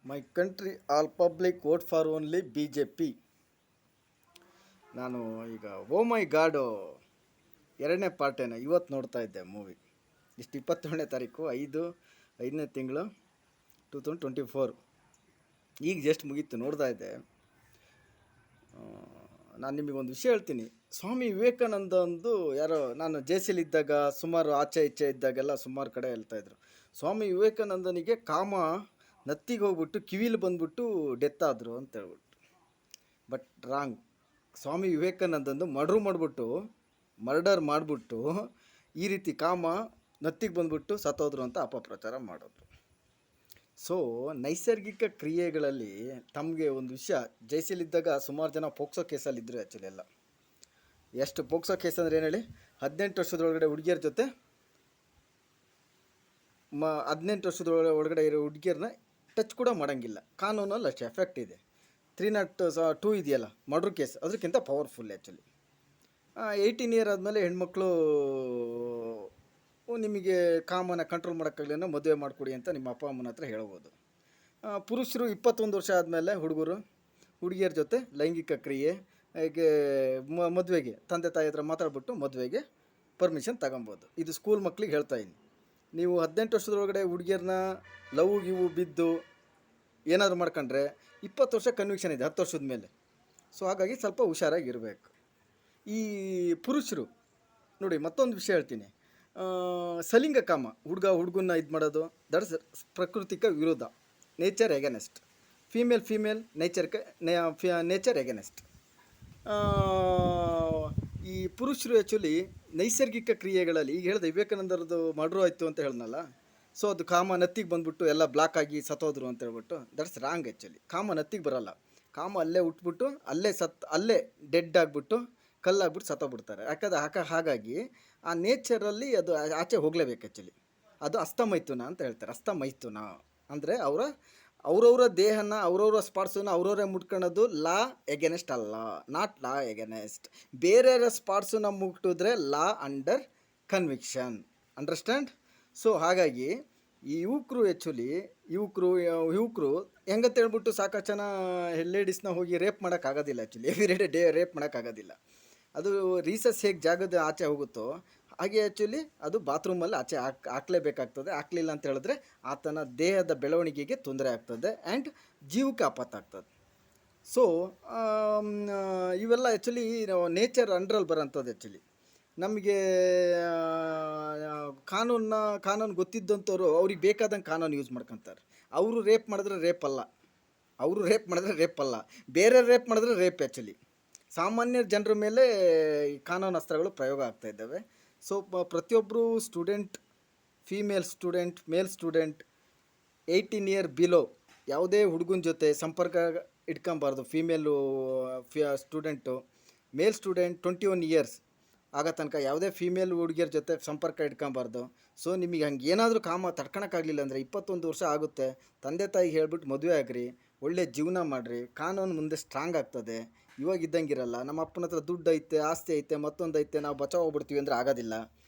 My country all public vote for only BJP. ನಾನು ಈಗ ಓ ಮೈ ಗಾಡು ಎರಡನೇ ಪಾರ್ಟೇನ ಇವತ್ತು ನೋಡ್ತಾ ಇದ್ದೆ ಮೂವಿ. ಇಷ್ಟು 27ನೇ ತಾರೀಕು 5ನೇ ತಿಂಗಳು 2024. ಈಗ ಜಸ್ಟ್ ಮುಗೀತು, ನೋಡ್ತಾ ಇದ್ದೆ. ನಾನು ನಿಮಗೊಂದು ವಿಷಯ ಹೇಳ್ತೀನಿ. ಸ್ವಾಮಿ ವಿವೇಕಾನಂದ ಒಂದು ಯಾರೋ, ನಾನು ಇದ್ದಾಗ ಸುಮಾರು ಆಚೆ ಈಚೆ ಇದ್ದಾಗೆಲ್ಲ ಸುಮಾರು ಕಡೆ ಹೇಳ್ತಾಯಿದ್ರು, ಸ್ವಾಮಿ ವಿವೇಕಾನಂದನಿಗೆ ಕಾಮ ನತ್ತಿಗೆ ಹೋಗ್ಬಿಟ್ಟು ಕಿವಿಲಿ ಬಂದ್ಬಿಟ್ಟು ಡೆತ್ ಆದರು ಅಂತ ಹೇಳ್ಬಿಟ್ಟು. But wrong. ಸ್ವಾಮಿ ವಿವೇಕಾನಂದಂದು ಮರ್ಡರ್ ಮಾಡಿಬಿಟ್ಟು ಈ ರೀತಿ ಕಾಮ ನತ್ತಿಗೆ ಬಂದ್ಬಿಟ್ಟು ಸತ್ತೋದ್ರು ಅಂತ ಅಪಪ್ರಚಾರ ಮಾಡೋದು. ಸೊ ನೈಸರ್ಗಿಕ ಕ್ರಿಯೆಗಳಲ್ಲಿ ತಮಗೆ ಒಂದು ವಿಷಯ, ಜೈಸಲ್ಲಿದ್ದಾಗ ಸುಮಾರು ಜನ ಪೋಕ್ಸೋ ಕೇಸಲ್ಲಿದ್ದರು. ಆ್ಯಕ್ಚುಲಿ ಎಲ್ಲ ಎಷ್ಟು ಪೋಕ್ಸೋ ಕೇಸ್ ಅಂದರೆ ಏನು ಹೇಳಿ, 18 ವರ್ಷದೊಳಗಡೆ ಹುಡುಗಿಯರ ಜೊತೆ 18 ವರ್ಷದೊಳಗಡೆ ಇರೋ ಹುಡುಗಿಯರನ್ನ ಟಚ್ ಕೂಡ ಮಾಡೋಂಗಿಲ್ಲ. ಕಾನೂನಲ್ಲಿ ಅಷ್ಟು ಎಫೆಕ್ಟ್ ಇದೆ. 302 ಇದೆಯಲ್ಲ ಮರ್ಡ್ರ್ ಕೇಸ್, ಅದಕ್ಕಿಂತ ಪವರ್ಫುಲ್ ಆ್ಯಕ್ಚುಲಿ. 18 ಇಯರ್ ಆದಮೇಲೆ ಹೆಣ್ಮಕ್ಳು ನಿಮಗೆ ಕಾಮನ ಕಂಟ್ರೋಲ್ ಮಾಡೋಕ್ಕಾಗಲಿಲ್ಲ, ಮದುವೆ ಮಾಡಿಕೊಡಿ ಅಂತ ನಿಮ್ಮ ಅಪ್ಪ ಅಮ್ಮನ ಹತ್ರ ಹೇಳ್ಬೋದು. ಪುರುಷರು 21 ವರ್ಷ ಆದಮೇಲೆ ಹುಡುಗಿಯರ ಜೊತೆ ಲೈಂಗಿಕ ಕ್ರಿಯೆ ಹೇಗೆ ಮದುವೆಗೆ ತಂದೆ ತಾಯಿ ಹತ್ರ ಮಾತಾಡ್ಬಿಟ್ಟು ಮದುವೆಗೆ ಪರ್ಮಿಷನ್ ತಗೊಬೋದು. ಇದು ಸ್ಕೂಲ್ ಮಕ್ಳಿಗೆ ಹೇಳ್ತಾಯಿದ್ದೀನಿ. ನೀವು 18 ವರ್ಷದೊಳಗಡೆ ಹುಡುಗಿಯರನ್ನ ಗಿವು ಬಿದ್ದು ಏನಾದರೂ ಮಾಡ್ಕೊಂಡ್ರೆ 20 ವರ್ಷ ಕನ್ವಿಕ್ಷನ್ ಇದೆ 10 ವರ್ಷದ ಮೇಲೆ. ಸೊ ಹಾಗಾಗಿ ಸ್ವಲ್ಪ ಹುಷಾರಾಗಿರಬೇಕು. ಈ ಪುರುಷರು ನೋಡಿ, ಮತ್ತೊಂದು ವಿಷಯ ಹೇಳ್ತೀನಿ. ಸಲಿಂಗ ಕಾಮ, ಹುಡುಗನ್ನ ಇದು ಮಾಡೋದು, ದಟ್ಸ್ ಪ್ರಕೃತಿಕ ವಿರೋಧ, nature against. Female nature against. ಈ ಪುರುಷರು ಆ್ಯಕ್ಚುಲಿ ನೈಸರ್ಗಿಕ ಕ್ರಿಯೆಗಳಲ್ಲಿ, ಈಗ ಹೇಳಿದೆ ವಿವೇಕಾನಂದರದ್ದು ಮರ್ಡ್ರು ಆಯಿತು ಅಂತ ಹೇಳಿದ್ನಲ್ಲ, ಸೊ ಅದು ಕಾಮ ನತ್ತಿಗೆ ಬಂದುಬಿಟ್ಟು ಎಲ್ಲ ಬ್ಲಾಕ್ ಆಗಿ ಸತ್ತೋದ್ರು ಅಂತ ಹೇಳ್ಬಿಟ್ಟು, ದಟ್ಸ್ ರಾಂಗ್. ಆ್ಯಕ್ಚುಲಿ ಕಾಮ ನತ್ತಿಗೆ ಬರೋಲ್ಲ. ಕಾಮ ಅಲ್ಲೇ ಹುಟ್ಬಿಟ್ಟು ಅಲ್ಲೇ ಡೆಡ್ ಆಗಿಬಿಟ್ಟು ಕಲ್ಲಾಗ್ಬಿಟ್ಟು ಸತ್ತೋಗ್ಬಿಡ್ತಾರೆ. ಹಾಗಾಗಿ ಆ ನೇಚರಲ್ಲಿ ಅದು ಆಚೆ ಹೋಗಲೇಬೇಕು. ಆ್ಯಕ್ಚುಲಿ ಅದು ಅಸ್ತಮೈಥುನ ಅಂತ ಹೇಳ್ತಾರೆ. ಅಸ್ತಮೈಥುನ ಅಂದರೆ ಅವರವರ ದೇಹನ, ಅವರವರ ಸ್ಪಾಟ್ಸನ್ನು ಅವರವರೇ ಮುಟ್ಕೊಳ್ಳೋದು ಲಾ ಎಗನೆಸ್ಟ್ ಅಲ್ಲ, ನಾಟ್ ಲಾ ಎಗನೆಸ್ಟ್. ಬೇರೆಯವರ ಸ್ಪಾಟ್ಸನ್ನ ಮುಟ್ಟಿದ್ರೆ ಲಾ ಅಂಡರ್ ಕನ್ವಿಕ್ಷನ್. ಅಂಡರ್ಸ್ಟ್ಯಾಂಡ್? ಸೊ ಹಾಗಾಗಿ ಈ ಯುವಕರು ಹೆಂಗಂತ ಹೇಳ್ಬಿಟ್ಟು ಸಾಕಷ್ಟು ಜನ ಲೇಡೀಸ್ನ ಹೋಗಿ ರೇಪ್ ಮಾಡೋಕ್ಕಾಗೋದಿಲ್ಲ. ಆ್ಯಕ್ಚುಲಿ ಎವ್ರಿ ಡೇ ರೇಪ್ ಮಾಡೋಕ್ಕಾಗೋದಿಲ್ಲ. ಅದು ರೀಸಸ್ ಹೇಗೆ ಜಾಗದ ಆಚೆ ಹೋಗುತ್ತೋ ಹಾಗೆ ಆ್ಯಕ್ಚುಲಿ ಅದು ಬಾತ್ರೂಮಲ್ಲಿ ಆಚೆ ಹಾಕಲೇಬೇಕಾಗ್ತದೆ. ಹಾಕಲಿಲ್ಲ ಅಂತ ಹೇಳಿದ್ರೆ ಆತನ ದೇಹದ ಬೆಳವಣಿಗೆಗೆ ತೊಂದರೆ ಆಗ್ತದೆ ಆ್ಯಂಡ್ ಜೀವಕ್ಕೆ ಆಪತ್ತಾಗ್ತದೆ. ಸೊ ಇವೆಲ್ಲ ಆ್ಯಕ್ಚುಲಿ ನೇಚರ್ ಅಂಡ್ರಲ್ಲಿ ಬರೋಂಥದ್ದು. ಆ್ಯಕ್ಚುಲಿ ನಮಗೆ ಕಾನೂನು ಗೊತ್ತಿದ್ದಂಥವ್ರು ಅವ್ರಿಗೆ ಬೇಕಾದಂಗೆ ಕಾನೂನು ಯೂಸ್ ಮಾಡ್ಕೊತಾರೆ. ಅವರು ರೇಪ್ ಮಾಡಿದ್ರೆ ರೇಪ್ ಅಲ್ಲ, ಬೇರೆ ರೇಪ್ ಮಾಡಿದ್ರೆ ರೇಪ್. ಆ್ಯಕ್ಚುಲಿ ಸಾಮಾನ್ಯ ಜನರ ಮೇಲೆ ಕಾನೂನು ಅಸ್ತ್ರಗಳು ಪ್ರಯೋಗ ಆಗ್ತಾಯಿದ್ದಾವೆ. ಸೊ ಪ್ರತಿಯೊಬ್ಬರು ಸ್ಟೂಡೆಂಟ್, ಫೀಮೇಲ್ ಸ್ಟೂಡೆಂಟ್, ಮೇಲ್ ಸ್ಟೂಡೆಂಟ್ 18 ಇಯರ್ ಬಿಲೋ ಯಾವುದೇ ಹುಡುಗನ ಜೊತೆ ಸಂಪರ್ಕ ಇಟ್ಕೊಬಾರ್ದು. ಸ್ಟೂಡೆಂಟು, ಮೇಲ್ ಸ್ಟೂಡೆಂಟ್ 21 ಇಯರ್ಸ್ ಆಗೋ ತನಕ ಯಾವುದೇ ಫೀಮೇಲ್ ಹುಡುಗಿಯರ ಜೊತೆ ಸಂಪರ್ಕ ಇಟ್ಕೊಬಾರ್ದು. ಸೊ ನಿಮಗೆ ಹಂಗೆ ಏನಾದರೂ ಕಾಮ ತಡ್ಕೊಳಕ್ಕಾಗಲಿಲ್ಲ ಅಂದರೆ 21 ವರ್ಷ ಆಗುತ್ತೆ, ತಂದೆ ತಾಯಿಗೆ ಹೇಳ್ಬಿಟ್ಟು ಮದುವೆ ಆಗ್ರಿ, ಒಳ್ಳೆ ಜೀವನ ಮಾಡಿರಿ. ಕಾನೂನು ಮುಂದೆ ಸ್ಟ್ರಾಂಗ್ ಆಗ್ತದೆ. ಇವಾಗ ಇದ್ದಂಗಿರಲ್ಲ. ನಮ್ಮ ಅಪ್ಪನ ಹತ್ರ ದುಡ್ಡು ಐತೆ, ಆಸ್ತಿ ಐತೆ, ಮತ್ತೊಂದು ಐತೆ, ನಾವು ಬಚಾವ್ ಹೋಗ್ಬಿಡ್ತೀವಿ ಅಂದರೆ ಆಗೋದಿಲ್ಲ.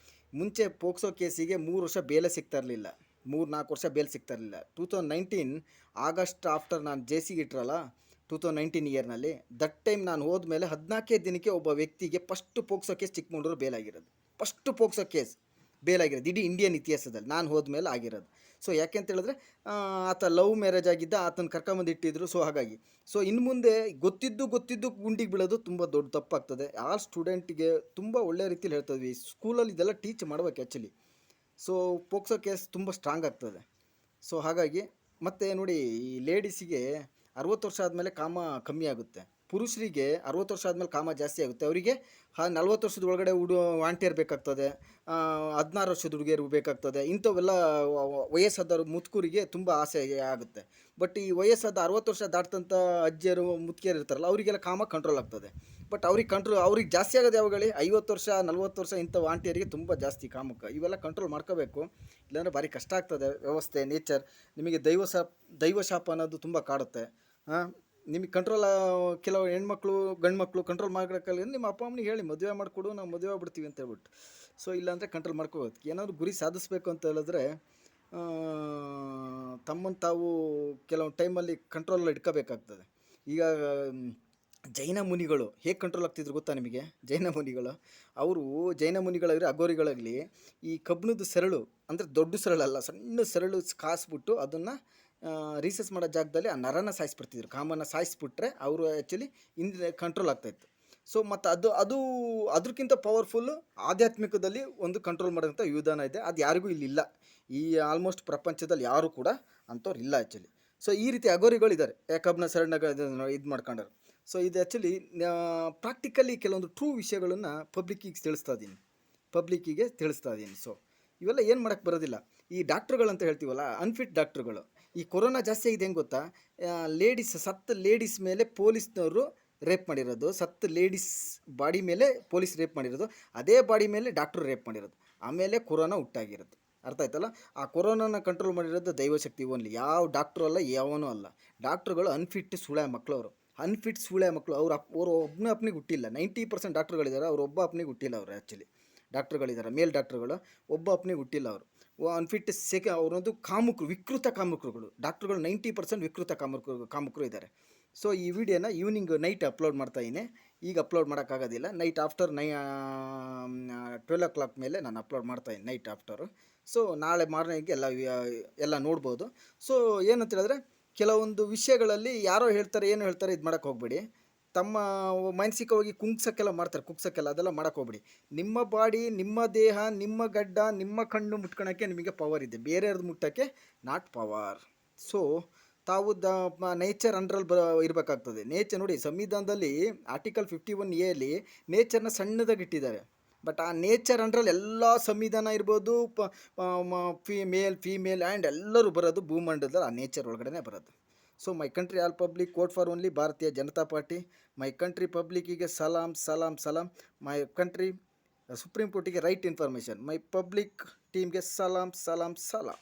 ಮುಂಚೆ ಪೋಕ್ಸೋ ಕೇಸಿಗೆ 3 ವರ್ಷ ಬೇಲೆ ಸಿಗ್ತಾ ಇರಲಿಲ್ಲ, 3-4 ವರ್ಷ ಬೇಲ್ ಸಿಗ್ತಾ ಇರಲಿಲ್ಲ. 2019 ಆಗಸ್ಟ್ ಆಫ್ಟರ್ ನಾನು ಜೇಸಿಗೆ ಇಟ್ರಲ್ಲ 2019 ಇಯರ್ನಲ್ಲಿ, ದಟ್ ಟೈಮ್ ನಾನು ಹೋದ್ಮೇಲೆ 14 ದಿನಕ್ಕೆ ಒಬ್ಬ ವ್ಯಕ್ತಿಗೆ ಫಸ್ಟ್ ಪೋಕ್ಸೋ ಕೇಸ್ ಚಿಕ್ಕಮಗಳೂರು ಬೇಲಾಗಿರೋದು. ಫಸ್ಟ್ ಪೋಕ್ಸೋ ಕೇಸ್ ಬೇಲಾಗಿರೋದು ಇಡೀ ಇಂಡಿಯನ್ ಇತಿಹಾಸದಲ್ಲಿ ನಾನು ಹೋದ್ಮೇಲೆ ಆಗಿರೋದು. ಸೊ ಯಾಕೆ ಅಂತ ಹೇಳಿದ್ರೆ ಆತ ಲವ್ ಮ್ಯಾರೇಜ್ ಆಗಿದ್ದ, ಆತನ ಕರ್ಕೊಂಬಂದು ಇಟ್ಟಿದ್ರು. ಸೊ ಹಾಗಾಗಿ ಇನ್ನು ಮುಂದೆ ಗೊತ್ತಿದ್ದು ಗುಂಡಿಗೆ ಬೀಳೋದು ತುಂಬ ದೊಡ್ಡ ತಪ್ಪಾಗ್ತದೆ. ಆ ಸ್ಟೂಡೆಂಟಿಗೆ ತುಂಬ ಒಳ್ಳೆಯ ರೀತಿಯಲ್ಲಿ ಹೇಳ್ತಿದ್ವಿ, ಸ್ಕೂಲಲ್ಲಿ ಇದೆಲ್ಲ ಟೀಚ್ ಮಾಡ್ಬೇಕು ಆ್ಯಕ್ಚುಲಿ. ಸೊ ಪೋಕ್ಸೋ ಕೇಸ್ ತುಂಬ ಸ್ಟ್ರಾಂಗ್ ಆಗ್ತದೆ. ಸೊ ಹಾಗಾಗಿ ಮತ್ತೆ ನೋಡಿ, ಈ ಲೇಡೀಸಿಗೆ 60 ವರ್ಷ ಆದಮೇಲೆ ಕಾಮ ಕಮ್ಮಿ ಆಗುತ್ತೆ, ಪುರುಷರಿಗೆ 60 ವರ್ಷ ಆದಮೇಲೆ ಕಾಮ ಜಾಸ್ತಿ ಆಗುತ್ತೆ. ಅವರಿಗೆ 40 ವರ್ಷದ ಒಳಗಡೆ ವಾಂಟಿಯರ್ ಬೇಕಾಗ್ತದೆ, 16 ವರ್ಷದ ಹುಡುಗಿಯರು ಬೇಕಾಗ್ತದೆ. ಇಂಥವೆಲ್ಲ ವಯಸ್ಸಾದವರು ಮುದುಕರಿಗೆ ತುಂಬ ಆಸೆ ಆಗುತ್ತೆ. ಬಟ್ ಈ ವಯಸ್ಸಾದ 60 ವರ್ಷ ದಾಟ್ತಂಥ ಅಜ್ಜಿಯರು ಮುದುಕಿಯರು ಇರ್ತಾರಲ್ಲ, ಅವರಿಗೆಲ್ಲ ಕಾಮ ಕಂಟ್ರೋಲ್ ಆಗ್ತದೆ. ಬಟ್ ಅವ್ರಿಗೆ ಜಾಸ್ತಿ ಆಗೋದು ಯಾವಾಗಲಿ 50 ವರ್ಷ 40 ವರ್ಷ ಇಂಥ ವಾಂಟಿಯರಿಗೆ ತುಂಬ ಜಾಸ್ತಿ ಕಾಮಕ್ಕೆ. ಇವೆಲ್ಲ ಕಂಟ್ರೋಲ್ ಮಾಡ್ಕೋಬೇಕು, ಇಲ್ಲಾಂದರೆ ಭಾರಿ ಕಷ್ಟ ಆಗ್ತದೆ. ವ್ಯವಸ್ಥೆ, ನೇಚರ್, ನಿಮಗೆ ದೈವಶಾಪ ಅನ್ನೋದು ತುಂಬ ಕಾಡುತ್ತೆ. ನಿಮಗೆ ಕಂಟ್ರೋಲ್, ಕೆಲವು ಹೆಣ್ಮಕ್ಳು ಗಂಡು ಮಕ್ಕಳು ಕಂಟ್ರೋಲ್ ಮಾಡೋಕ್ಕಲ್ಲ, ನಿಮ್ಮ ಅಪ್ಪ ಅಮ್ಮನಿಗೆ ಹೇಳಿ ಮದುವೆ ಮಾಡಿಕೊಡು, ನಾವು ಮದುವೆ ಆಗ್ಬಿಡ್ತೀವಿ ಅಂತ ಹೇಳ್ಬಿಟ್ಟು. ಸೊ ಇಲ್ಲಾಂದರೆ ಕಂಟ್ರೋಲ್ ಮಾಡ್ಕೋಬೋದು. ಏನಾದರೂ ಗುರಿ ಸಾಧಿಸ್ಬೇಕು ಅಂತ ಹೇಳಿದ್ರೆ ತಮ್ಮನ್ನು ತಾವು ಕೆಲವೊಂದು ಟೈಮಲ್ಲಿ ಕಂಟ್ರೋಲಲ್ಲಿ ಇಟ್ಕೋಬೇಕಾಗ್ತದೆ. ಈಗ ಜೈನ ಮುನಿಗಳು ಹೇಗೆ ಕಂಟ್ರೋಲ್ ಆಗ್ತಿದ್ರು ಗೊತ್ತಾ ನಿಮಗೆ? ಜೈನ ಮುನಿಗಳು ಅವರು ಜೈನ ಮುನಿಗಳಾಗಲಿ ಅಘೋರಿಗಳಾಗಲಿ ಈ ಕಬ್ಬಿಣದ ಸರಳು ಅಂದರೆ ದೊಡ್ಡ ಸರಳಲ್ಲ, ಸಣ್ಣ ಸರಳು ಕಾಸ್ಬಿಟ್ಟು ಅದನ್ನು ರೀಸರ್ಚ್ ಮಾಡೋ ಜಾಗದಲ್ಲಿ ಆ ನರನ ಸಾಯಿಸ್ಬಿಡ್ತಿದ್ರು. ಕಾಮನ ಸಾಯಿಸ್ಬಿಟ್ರೆ ಅವರು ಆ್ಯಕ್ಚುಲಿ ಇಂದ ಕಂಟ್ರೋಲ್ ಆಗ್ತಾಯಿತ್ತು. ಸೊ ಮತ್ತು ಅದು ಅದಕ್ಕಿಂತ ಪವರ್ಫುಲ್ಲು ಆಧ್ಯಾತ್ಮಿಕದಲ್ಲಿ ಒಂದು ಕಂಟ್ರೋಲ್ ಮಾಡೋಂಥ ವಿಧಾನ ಇದೆ. ಅದು ಯಾರಿಗೂ ಇಲ್ಲಿಲ್ಲ. ಈ ಆಲ್ಮೋಸ್ಟ್ ಪ್ರಪಂಚದಲ್ಲಿ ಯಾರೂ ಕೂಡ ಅಂಥವ್ರು ಇಲ್ಲ ಆ್ಯಕ್ಚುಲಿ. ಸೊ ಈ ರೀತಿ ಅಘೋರಿಗಳಿದ್ದಾರೆ, ಕಬ್ಬಿಣ ಸರಳಾಗ ಇದು ಮಾಡ್ಕೊಂಡರು. ಸೊ ಇದು ಆ್ಯಕ್ಚುಲಿ ಪ್ರಾಕ್ಟಿಕಲಿ ಕೆಲವೊಂದು ಟ್ರೂ ವಿಷಯಗಳನ್ನು ಪಬ್ಲಿಕ್ಕಿಗೆ ತಿಳಿಸ್ತಾ ಇದ್ದೀನಿ. ಸೊ ಇವೆಲ್ಲ ಏನು ಮಾಡೋಕ್ಕೆ ಬರೋದಿಲ್ಲ. ಈ ಡಾಕ್ಟ್ರುಗಳಂತ ಹೇಳ್ತೀವಲ್ಲ, ಅನ್ಫಿಟ್ ಡಾಕ್ಟ್ರುಗಳು. ಈ ಕೊರೋನಾ ಜಾಸ್ತಿ ಆಗಿದೆ ಹೆಂಗೆ ಗೊತ್ತಾ? ಸತ್ತ ಲೇಡೀಸ್ ಮೇಲೆ ಪೊಲೀಸ್ನವರು ರೇಪ್ ಮಾಡಿರೋದು, ಸತ್ತ ಲೇಡೀಸ್ ಬಾಡಿ ಮೇಲೆ ಪೊಲೀಸ್ ರೇಪ್ ಮಾಡಿರೋದು, ಅದೇ ಬಾಡಿ ಮೇಲೆ ಡಾಕ್ಟ್ರು ರೇಪ್ ಮಾಡಿರೋದು, ಆಮೇಲೆ ಕೊರೋನಾ ಹುಟ್ಟಾಗಿರೋದು. ಅರ್ಥ ಆಯ್ತಲ್ಲ? ಆ ಕೊರೋನಾನ ಕಂಟ್ರೋಲ್ ಮಾಡಿರೋದು ದೈವಶಕ್ತಿ ಓನ್ಲಿ, ಯಾವ ಡಾಕ್ಟ್ರು ಅಲ್ಲ, ಯಾವನೂ ಅಲ್ಲ. ಡಾಕ್ಟ್ರುಗಳು ಅನ್ಫಿಟ್ ಸುಳ್ಯ ಮಕ್ಕಳು. ಅನ್ಫಿಟ್ ಸುಳ್ಯ ಮಕ್ಕಳು. ಅವರು ಒಬ್ಬನಿಗೆ ಹುಟ್ಟಿಲ್ಲ. 90% ಡಾಕ್ಟ್ರುಗಳಿದ್ದಾರೆ, ಅವ್ರು ಒಬ್ಬ ಅಪ್ಪನಿಗೆ ಹುಟ್ಟಿಲ್ಲ. ಅವರು ಆ್ಯಕ್ಚುಲಿ ಡಾಕ್ಟ್ರುಗಳಿದ್ದಾರೆ, ಮೇಲ್ ಡಾಕ್ಟ್ರುಗಳು, ಒಬ್ಬ ಅಪ್ಪನಿಗೆ ಹುಟ್ಟಿಲ್ಲ. ಅವರು ಅನ್ಫಿಟ್ ಅವರೊಂದು ಕಾಮುಕರು, ವಿಕೃತ ಕಾಮುಕರುಗಳು. ಡಾಕ್ಟ್ರುಗಳು 90% ವಿಕೃತ ಕಾಮುಕರು ಇದ್ದಾರೆ. ಸೊ ಈ ವಿಡಿಯೋನ ನೈಟ್ ಅಪ್ಲೋಡ್ ಮಾಡ್ತಾಯಿದ್ದೀನಿ. ಈಗ ಅಪ್ಲೋಡ್ ಮಾಡೋಕ್ಕಾಗೋದಿಲ್ಲ. ನೈಟ್ ಆಫ್ಟರ್ 12 o'clock ಮೇಲೆ ನಾನು ಅಪ್ಲೋಡ್ ಮಾಡ್ತಾಯಿದ್ದೀನಿ, ನೈಟ್ ಆಫ್ಟರು. ಸೊ ನಾಳೆ ಮಾರ್ನಿಂಗ್ಗೆ ಎಲ್ಲ ನೋಡ್ಬೋದು. ಸೊ ಏನಂತ ಹೇಳಿದ್ರೆ, ಕೆಲವೊಂದು ವಿಷಯಗಳಲ್ಲಿ ಯಾರೋ ಹೇಳ್ತಾರೆ, ಏನು ಹೇಳ್ತಾರೆ, ಇದು ಮಾಡೋಕ್ಕೆ ಹೋಗ್ಬೇಡಿ. ತಮ್ಮ ಮಾನಸಿಕವಾಗಿ ಕುಗ್ಸೋಕ್ಕೆಲ್ಲ ಅದೆಲ್ಲ ಮಾಡೋಕ್ಕೆ ಹೋಗ್ಬೇಡಿ. ನಿಮ್ಮ ಬಾಡಿ, ನಿಮ್ಮ ದೇಹ, ನಿಮ್ಮ ಗಡ್ಡ, ನಿಮ್ಮ ಕಣ್ಣು ಮುಟ್ಕೊಳಕ್ಕೆ ನಿಮಗೆ ಪವರ್ ಇದೆ, ಬೇರೆಯವ್ರದ್ದು ಮುಟ್ಟೋಕ್ಕೆ ನಾಟ್ ಪವರ್. ಸೊ ತಾವು ನೇಚರ್ ಅಂಡ್ರಲ್ಲಿ ಇರಬೇಕಾಗ್ತದೆ. ನೇಚರ್ ನೋಡಿ, ಸಂವಿಧಾನದಲ್ಲಿ ಆರ್ಟಿಕಲ್ 51A ನೇಚರ್ನ ಸಣ್ಣದಾಗಿ ಇಟ್ಟಿದ್ದಾರೆ. ಬಟ್ ಆ ನೇಚರ್ ಅಂಡ್ರಲ್ಲಿ ಎಲ್ಲ ಸಂವಿಧಾನ ಇರ್ಬೋದು, ಫೀಮೇಲ್ ಆ್ಯಂಡ್ ಎಲ್ಲರೂ ಬರೋದು ಭೂಮಂಡಲದಲ್ಲಿ ಆ ನೇಚರ್ ಒಳಗಡೆ ಬರೋದು. So my country all public vote for only Bharatiya Janata Party. My country ಪಬ್ಲಿಕ್ಕಿಗೆ ಸಲಾಮ್ ಸಲಾಮ್ ಸಲಾಮ್. ಮೈ ಕಂಟ್ರಿ ಸುಪ್ರೀಂ ಕೋರ್ಟಿಗೆ ರೈಟ್ ಇನ್ಫಾರ್ಮೇಷನ್. ಮೈ ಪಬ್ಲಿಕ್ ಟೀಮ್ಗೆ ಸಲಾಮ್ ಸಲಾಮ್ ಸಲಾಮ್.